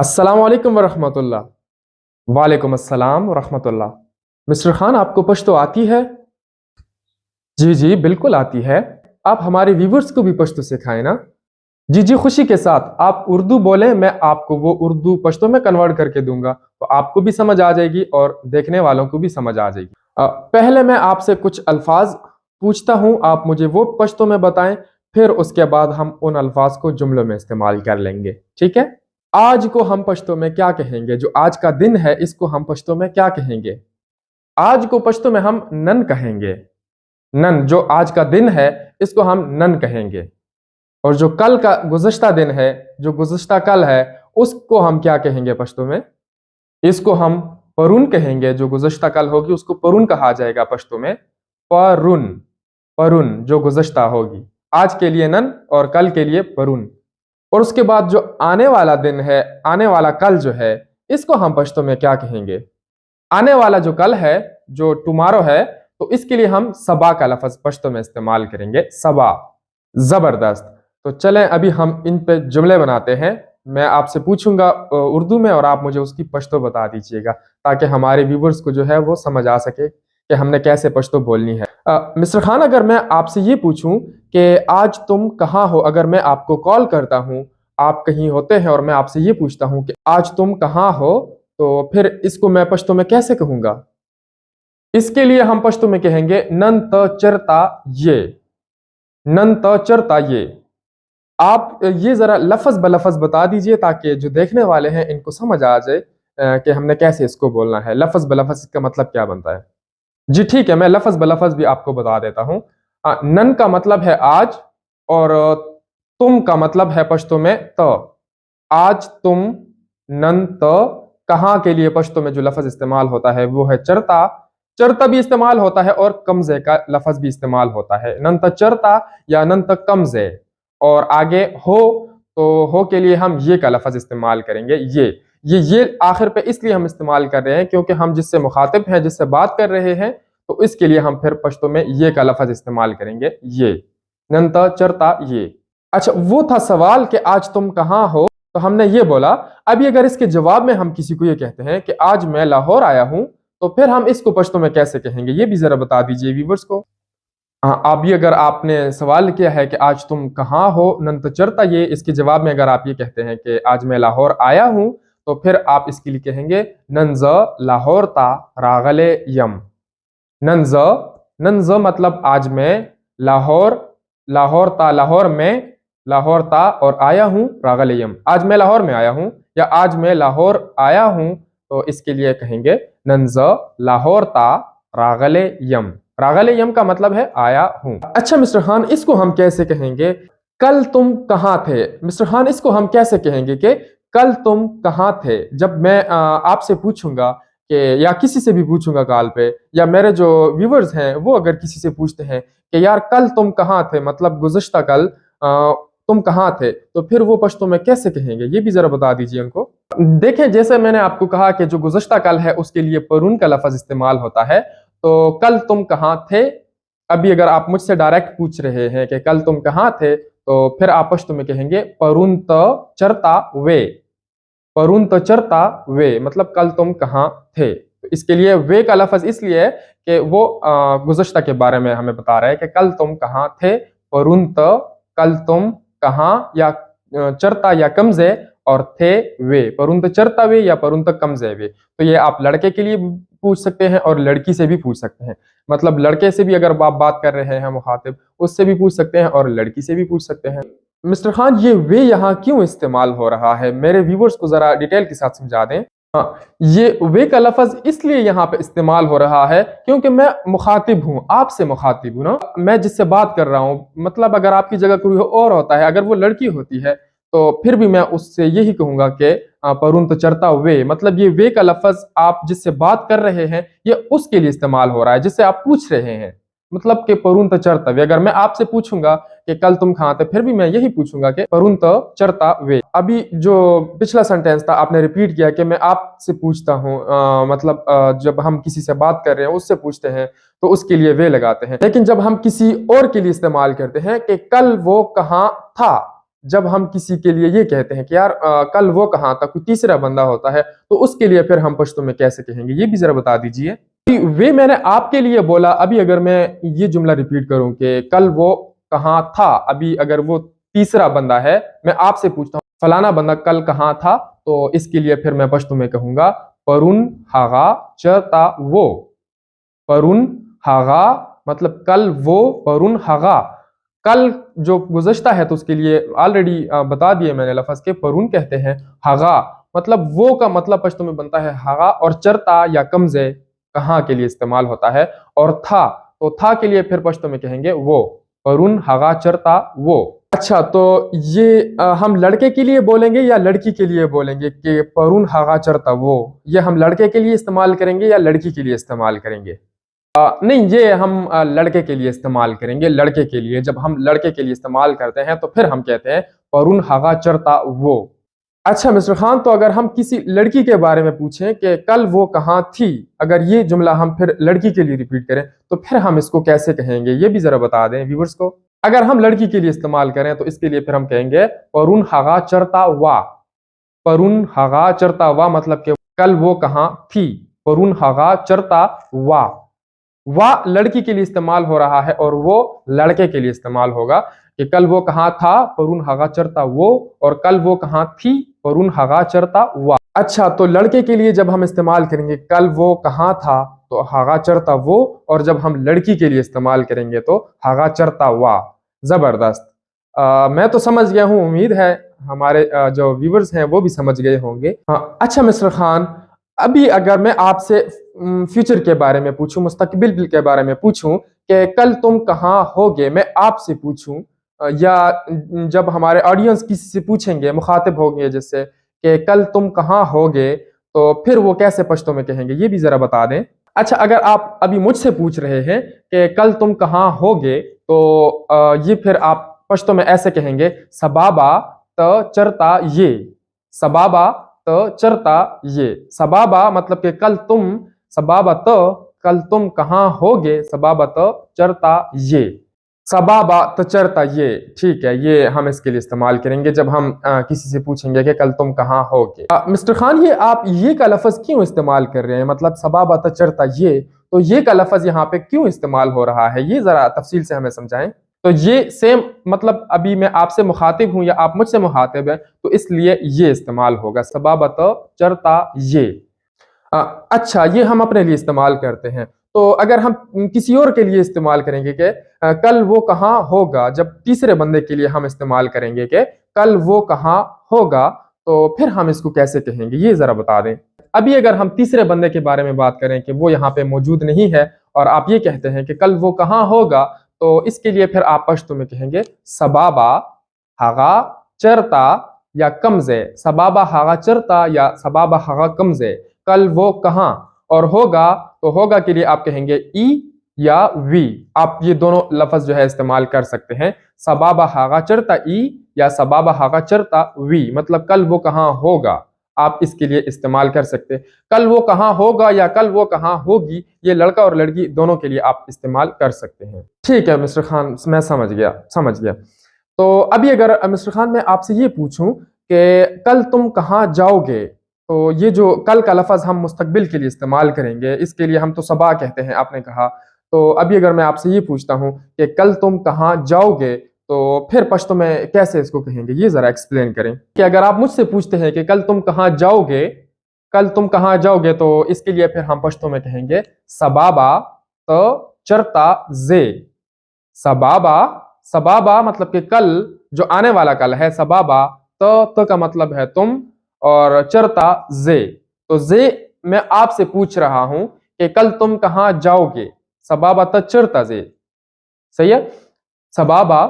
अस्सलाम वालेकुम वरहमतुल्लाह। वालेकुम अस्सलाम वरहमतुल्लाह। मिस्टर खान, आपको पश्तो आती है? जी जी बिल्कुल आती है। आप हमारे व्यूवर्स को भी पश्तो सिखाएं ना। जी जी, खुशी के साथ। आप उर्दू बोले, मैं आपको वो उर्दू पश्तो में कन्वर्ट करके दूंगा, तो आपको भी समझ आ जाएगी और देखने वालों को भी समझ आ जाएगी। पहले मैं आपसे कुछ अल्फाज पूछता हूं, आप मुझे वो पश्तो में बताएं, फिर उसके बाद हम उन अल्फाज को जुमलों में इस्तेमाल कर लेंगे, ठीक है? आज को हम पश्तो में क्या कहेंगे? जो आज का दिन है, इसको हम पश्तो में क्या कहेंगे? आज को पश्तो में हम नन कहेंगे। नन, जो आज का दिन है, इसको हम नन कहेंगे। और जो कल का गुज़श्ता दिन है, जो गुज़श्ता कल है, उसको हम क्या कहेंगे पश्तो में? इसको हम परुन कहेंगे। जो गुज़श्ता कल होगी उसको परुन कहा जाएगा पश्तो में। परुन, परुन जो गुज़श्ता होगी। आज के लिए नन और कल के लिए परुन। और उसके बाद जो आने वाला दिन है, आने वाला कल जो है, इसको हम पश्तो में क्या कहेंगे? आने वाला जो कल है, जो टुमारो है, तो इसके लिए हम सबा का लफ्ज पश्तो में इस्तेमाल करेंगे, सबा। जबरदस्त। तो चलें अभी हम इन पे जुमले बनाते हैं। मैं आपसे पूछूंगा उर्दू में और आप मुझे उसकी पश्तो बता दीजिएगा, ताकि हमारे व्यूवर्स को जो है वो समझ आ सके कि हमने कैसे पश्तो बोलनी है। मिस्टर खान, अगर मैं आपसे ये पूछूं कि आज तुम कहाँ हो, अगर मैं आपको कॉल करता हूं, आप कहीं होते हैं और मैं आपसे ये पूछता हूं कि आज तुम कहाँ हो, तो फिर इसको मैं पश्तो में कैसे कहूंगा? इसके लिए हम पश्तो में कहेंगे नन त चरता ये। नन त चरता ये। आप ये जरा लफज ब लफज बता दीजिए, ताकि जो देखने वाले हैं इनको समझ आ जाए कि हमने कैसे इसको बोलना है। लफज ब लफज इसका मतलब क्या बनता है? जी ठीक है, मैं लफज ब लफज भी आपको बता देता हूँ। नन का मतलब है आज, और तुम का मतलब है पश्तो में त। आज तुम, नन त। कहाँ के लिए पश्तो में जो लफज इस्तेमाल होता है वो है चरता। चरता भी इस्तेमाल होता है और कमजे का लफज भी इस्तेमाल होता है, नन त चरता या नन त कमजे। और आगे हो, तो हो के लिए हम ये का लफज इस्तेमाल करेंगे, ये आखिर पे इसलिए हम इस्तेमाल कर रहे हैं क्योंकि हम जिससे मुखातिब हैं, जिससे बात कर रहे हैं, तो इसके लिए हम फिर पश्तो में ये का लफज इस्तेमाल करेंगे, ये। नंता चरता ये। अच्छा, वो था सवाल कि आज तुम कहाँ हो, तो हमने ये बोला। अभी अगर इसके जवाब में हम किसी को ये कहते हैं कि आज मैं लाहौर आया हूं, तो फिर हम इसको पश्तो में कैसे कहेंगे, ये भी जरा बता दीजिए व्यूवर्स को। हाँ, अभी अगर आपने सवाल किया है कि आज तुम कहाँ हो, नंत चरता ये, इसके जवाब में अगर आप ये कहते हैं कि आज मैं लाहौर आया हूं, तो फिर आप इसके लिए कहेंगे नंज लाहौर ता रागले यम। नंज, नंज मतलब आज मैं, लाहौर, लाहौर ता लाहौर में, लाहौर ता और आया हूं रागले यम। आज मैं लाहौर में आया हूं या आज मैं लाहौर आया हूं, तो इसके लिए कहेंगे नंज लाहौर ता रागले यम। रागले यम का मतलब है आया हूं। अच्छा मिस्टर खान, इसको हम कैसे कहेंगे? कल तुम कहाँ थे? मिस्टर खान, इसको हम कैसे कहेंगे कि कल तुम कहाँ थे? जब मैं आपसे पूछूंगा कि, या किसी से भी पूछूंगा कॉल पे, या मेरे जो व्यूवर्स हैं वो अगर किसी से पूछते हैं कि यार कल तुम कहाँ थे, मतलब गुज़श्ता कल तुम कहाँ थे, तो फिर वो पश्तो में कैसे कहेंगे, ये भी जरा बता दीजिए उनको। देखें, जैसे मैंने आपको कहा कि जो गुज़श्ता कल है उसके लिए परून का लफ्ज इस्तेमाल होता है, तो कल तुम कहाँ थे। अभी अगर आप मुझसे डायरेक्ट पूछ रहे हैं कि कल तुम कहाँ थे, तो फिर आप पश्तो में कहेंगे परून त चरता वे। परून त चरता वे मतलब कल तुम कहाँ थे। तो इसके लिए वे का लफ्ज इसलिए है कि वो गुज़श्ता के बारे में हमें बता रहा है कि कल तुम कहाँ थे। परून त कल तुम कहाँ, या चरता या कमजे, और थे वे। परून त चरता वे या परून त कमजे वे। तो ये आप लड़के के लिए पूछ सकते हैं और लड़की से भी पूछ सकते हैं। मतलब लड़के से भी अगर आप बात कर रहे हैं मुखातिब, उससे भी पूछ सकते हैं और लड़की से भी पूछ सकते हैं। मिस्टर खान, ये वे यहाँ क्यों इस्तेमाल हो रहा है? मेरे व्यूवर्स को जरा डिटेल के साथ समझा दें। हाँ, ये वे का लफ्ज इसलिए यहाँ पे इस्तेमाल हो रहा है क्योंकि मैं मुखातिब हूँ, आपसे मुखातिब हूँ ना, मैं जिससे बात कर रहा हूँ। मतलब अगर आपकी जगह कोई और होता है, अगर वो लड़की होती है, तो फिर भी मैं उससे यही कहूंगा कि परून तो चरता वे, मतलब ये वे का लफ्ज आप जिससे बात कर रहे हैं ये उसके लिए इस्तेमाल हो रहा है, जिससे आप पूछ रहे हैं। मतलब कि परून तो चरता वे। अगर मैं आपसे पूछूंगा कि कल तुम कहाँ थे, फिर भी मैं यही पूछूंगा कि परून तो चरता वे। अभी जो पिछला सेंटेंस था आपने रिपीट किया कि मैं आपसे पूछता हूँ, मतलब जब हम किसी से बात कर रहे हैं उससे पूछते हैं तो उसके लिए वे लगाते हैं। लेकिन जब हम किसी और के लिए इस्तेमाल करते हैं कि कल वो कहाँ था, जब हम किसी के लिए ये कहते हैं कि यार कल वो कहाँ था, कोई तीसरा बंदा होता है, तो उसके लिए फिर हम पश्तो में कैसे कहेंगे, ये भी जरा बता दीजिए। वे मैंने आपके लिए बोला, अभी अगर मैं ये जुमला रिपीट करूं कि कल वो कहाँ था, अभी अगर वो तीसरा बंदा है, मैं आपसे पूछता हूँ फलाना बंदा कल कहाँ था, तो इसके लिए फिर मैं पश्तो में कहूंगा परुन हागा चरता वो। परुन हागा मतलब कल वो, परुन हागा कल जो गुज़श्ता है तो उसके लिए ऑलरेडी बता दिए मैंने लफ्ज के परुन कहते हैं। हागा मतलब वो का मतलब पश्तो में बनता है हागा, और चरता या कमजे कहाँ के लिए इस्तेमाल होता है, और था तो था के लिए फिर पश्तो में कहेंगे वो, परुन हागा चरता वो। अच्छा, तो ये हम लड़के के लिए बोलेंगे या लड़की के लिए बोलेंगे कि परुन हागा चरता वो, ये हम लड़के के लिए इस्तेमाल करेंगे या लड़की के लिए इस्तेमाल करेंगे? नहीं, ये हम लड़के के लिए इस्तेमाल करेंगे। लड़के के लिए, जब हम लड़के के लिए इस्तेमाल करते हैं तो फिर हम कहते हैं परुन हागा चरता वो। अच्छा मिस्टर खान, तो अगर हम किसी लड़की के बारे में पूछें कि कल वो कहाँ थी, अगर ये जुमला हम फिर लड़की के लिए रिपीट करें तो फिर हम इसको कैसे कहेंगे, ये भी जरा बता दें व्यूअर्स को। अगर हम लड़की के लिए इस्तेमाल करें तो इसके लिए फिर हम कहेंगे परुन हागा चरता वा। परुन हागा चरता वा मतलब कि कल वो कहाँ थी, परुन हागा चरता वा। वाह लड़की के लिए इस्तेमाल हो रहा है और वो लड़के के लिए इस्तेमाल होगा कि कल वो कहाँ था, परुन हागा चरता वो, और कल वो कहाँ थी, परुन हागा चरता वाह। अच्छा, तो लड़के के लिए जब हम इस्तेमाल करेंगे कल वो कहाँ था तो हागा चरता वो, और जब हम लड़की के लिए इस्तेमाल करेंगे तो हागा चरता वाह। जबरदस्त, मैं तो समझ गया हूँ, उम्मीद है हमारे जो व्यूवर्स हैं वो भी समझ गए होंगे। हाँ, अच्छा मिस्टर खान, अभी अगर मैं आपसे फ्यूचर के बारे में पूछूं, मुस्तकबिल के बारे में पूछूं कि कल तुम कहाँ होगे, मैं आपसे पूछूं, या जब हमारे ऑडियंस किसी से पूछेंगे, मुखातिब होंगे जैसे कि कल तुम कहाँ होगे, तो फिर वो कैसे पश्तो में कहेंगे, ये भी जरा बता दें। अच्छा, अगर आप अभी मुझसे पूछ रहे हैं कि कल तुम कहाँ होगे, तो ये फिर आप पश्तो में ऐसे कहेंगे सबाबा त चरता ये। सबाबा तो चरता ये। सबाबा मतलब कि कल तुम, सबाबा तो कल तुम कहाँ होगे, सबाबा तो चरता ये। सबाबा तो चरता ये, ठीक है, ये हम इसके लिए इस्तेमाल करेंगे जब हम किसी से पूछेंगे कि कल तुम कहाँ होगे। मिस्टर खान, ये आप ये का लफ्ज क्यों इस्तेमाल कर रहे हैं, मतलब सबाबा तो चरता ये, तो ये का लफ्ज यहाँ पे क्यों इस्तेमाल हो रहा है, ये जरा तफसील से हमें समझाएं। तो ये सेम मतलब अभी मैं आपसे मुखातिब हूं या आप मुझसे मुखातिब हैं, तो इसलिए ये इस्तेमाल होगा सबाबत चरता ये। अच्छा, ये हम अपने लिए इस्तेमाल करते हैं। तो अगर हम किसी और के लिए इस्तेमाल करेंगे कि कल वो कहाँ होगा, जब तीसरे बंदे के लिए हम इस्तेमाल करेंगे कि कल वो कहाँ होगा, तो फिर हम इसको कैसे कहेंगे, ये जरा बता दें। अभी अगर हम तीसरे बंदे के बारे में बात करें कि वो यहाँ पे मौजूद नहीं है और आप ये कहते हैं कि कल वो कहाँ होगा, तो इसके लिए फिर आप पश्तो में कहेंगे सबाबा हागा चरता या कमजे। सबाबा हागा चरता या सबाबा हागा कमजे, कल वो कहाँ, और होगा तो होगा के लिए आप कहेंगे ई या वी। आप ये दोनों लफ्ज जो है इस्तेमाल कर सकते हैं, सबाबा हागा चरता ई या सबाबा हागा चरता वी, मतलब कल वो कहाँ होगा, आप इसके लिए इस्तेमाल कर सकते हैं। कल वो कहाँ होगा या कल वो कहाँ होगी, ये लड़का और लड़की दोनों के लिए आप इस्तेमाल कर सकते हैं। ठीक है मिस्टर खान, मैं समझ गया। तो अभी अगर मिस्टर खान मैं आपसे ये पूछूं कि कल तुम कहाँ जाओगे, तो ये जो कल का लफ्ज हम मुस्तकबिल के लिए इस्तेमाल करेंगे, इसके लिए हम तो सबा कहते हैं, आपने कहा। तो अभी अगर मैं आपसे ये पूछता हूँ कि कल तुम कहाँ जाओगे, तो फिर पश्तो में कैसे इसको कहेंगे, ये जरा एक्सप्लेन करें। कि अगर आप मुझसे पूछते हैं कि कल तुम कहाँ जाओगे, कल तुम कहाँ जाओगे, तो इसके लिए फिर हम पश्तो में कहेंगे सबाबा तो चरता जे। सबाबा, सबाबा मतलब कि कल जो आने वाला कल है, सबाबा तो का मतलब है तुम, और चरता जे। तो जे मैं आपसे पूछ रहा हूं कि कल तुम कहाँ जाओगे, सबाबा तो चरता जे। सही है, सबाबा,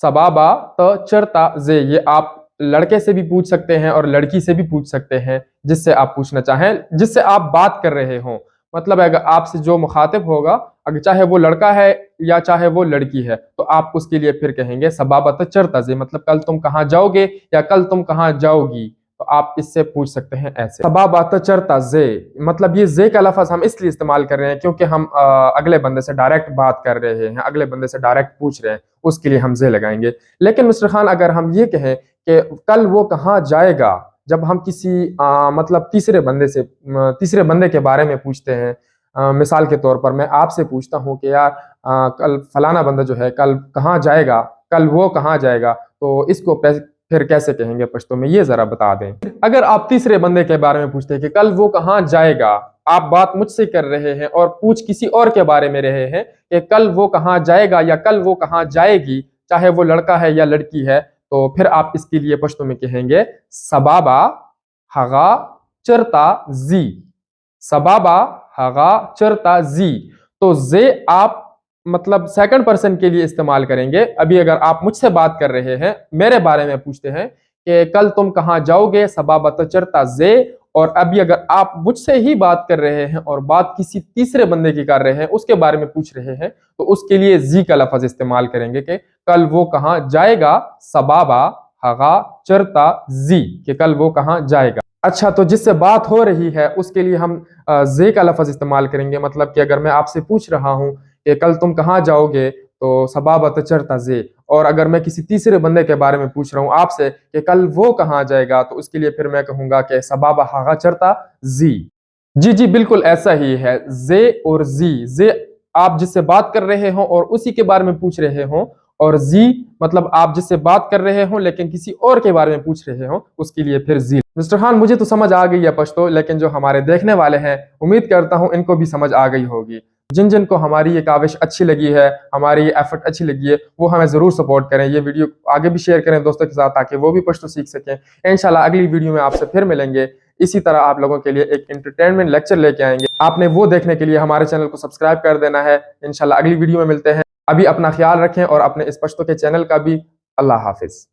सबाबा तो चरता जे, ये आप लड़के से भी पूछ सकते हैं और लड़की से भी पूछ सकते हैं, जिससे आप पूछना चाहें, जिससे आप बात कर रहे हो। मतलब अगर आपसे जो मुखातिब होगा, अगर चाहे वो लड़का है या चाहे वो लड़की है, तो आप उसके लिए फिर कहेंगे सबाबत चरता जे, मतलब कल तुम कहाँ जाओगे या कल तुम कहाँ जाओगी, तो तो आप इससे पूछ सकते हैं ऐसे। सबाबत चरता जे, मतलब ये जे का लफ्ज हम इसलिए इस्तेमाल कर रहे हैं क्योंकि हम अगले बंदे से डायरेक्ट बात कर रहे हैं, अगले बंदे से डायरेक्ट पूछ रहे हैं, उसके लिए हम जे लगाएंगे। लेकिन मिस्टर खान अगर हम ये कहें कि कल वो कहाँ जाएगा, जब हम किसी मतलब तीसरे बंदे के बारे में पूछते हैं, मिसाल के तौर पर मैं आपसे पूछता हूँ कि यार कल फलाना बंदा जो है कल कहाँ जाएगा, कल वो कहाँ जाएगा, तो इसको फिर कैसे कहेंगे पश्तो में, ये जरा बता दें। अगर आप तीसरे बंदे के बारे में पूछते हैं कि कल वो कहाँ जाएगा, आप बात मुझसे कर रहे हैं और पूछ किसी और के बारे में रहे हैं कि कल वो कहाँ जाएगा या कल वो कहाँ जाएगी, चाहे वो लड़का है या लड़की है, तो फिर आप इसके लिए पश्तो में कहेंगे सबाबा हगा चरता जी, सबाबा हगा चरता जी। तो जे आप मतलब सेकंड पर्सन के लिए इस्तेमाल करेंगे। अभी अगर आप मुझसे बात कर रहे हैं, मेरे बारे में पूछते हैं कि कल तुम कहां जाओगे, सबाबत चरता जे। और अभी अगर आप मुझसे ही बात कर रहे हैं और बात किसी तीसरे बंदे की कर रहे हैं, उसके बारे में पूछ रहे हैं, तो उसके लिए जी का लफ्ज इस्तेमाल करेंगे कि कल वो कहां जाएगा, सबाबा हगा चरता जी, कि कल वो कहां जाएगा। अच्छा, तो जिससे बात हो रही है उसके लिए हम जे का लफ्ज इस्तेमाल करेंगे। मतलब कि अगर मैं आपसे पूछ रहा हूं कि कल तुम कहाँ जाओगे, तो सबाबत चरता जे। और अगर मैं किसी तीसरे बंदे के बारे में पूछ रहा हूँ आपसे कि कल वो कहाँ जाएगा, तो उसके लिए फिर मैं कहूंगा कि सबाबा हागा चरता जी। जी बिल्कुल ऐसा ही है, जे और जी। जे आप जिससे बात कर रहे हो और उसी के बारे में पूछ रहे हो, और जी मतलब आप जिससे बात कर रहे हो लेकिन किसी और के बारे में पूछ रहे हो, उसके लिए फिर जी। मिस्टर खान मुझे तो समझ आ गई है पश्तो, लेकिन जो हमारे देखने वाले हैं उम्मीद करता हूं इनको भी समझ आ गई होगी। जिन जिन को हमारी ये काविश अच्छी लगी है, हमारी ये एफर्ट अच्छी लगी है, वो हमें जरूर सपोर्ट करें, ये वीडियो आगे भी शेयर करें दोस्तों के साथ, ताकि वो भी पश्तो सीख सकें। इंशाल्लाह अगली वीडियो में आपसे फिर मिलेंगे। इसी तरह आप लोगों के लिए एक एंटरटेनमेंट लेक्चर लेके आएंगे। आपने वो देखने के लिए हमारे चैनल को सब्सक्राइब कर देना है। इंशाल्लाह अगली वीडियो में मिलते हैं। अभी अपना ख्याल रखें और अपने इस पश्तो के चैनल का भी। अल्लाह हाफिज।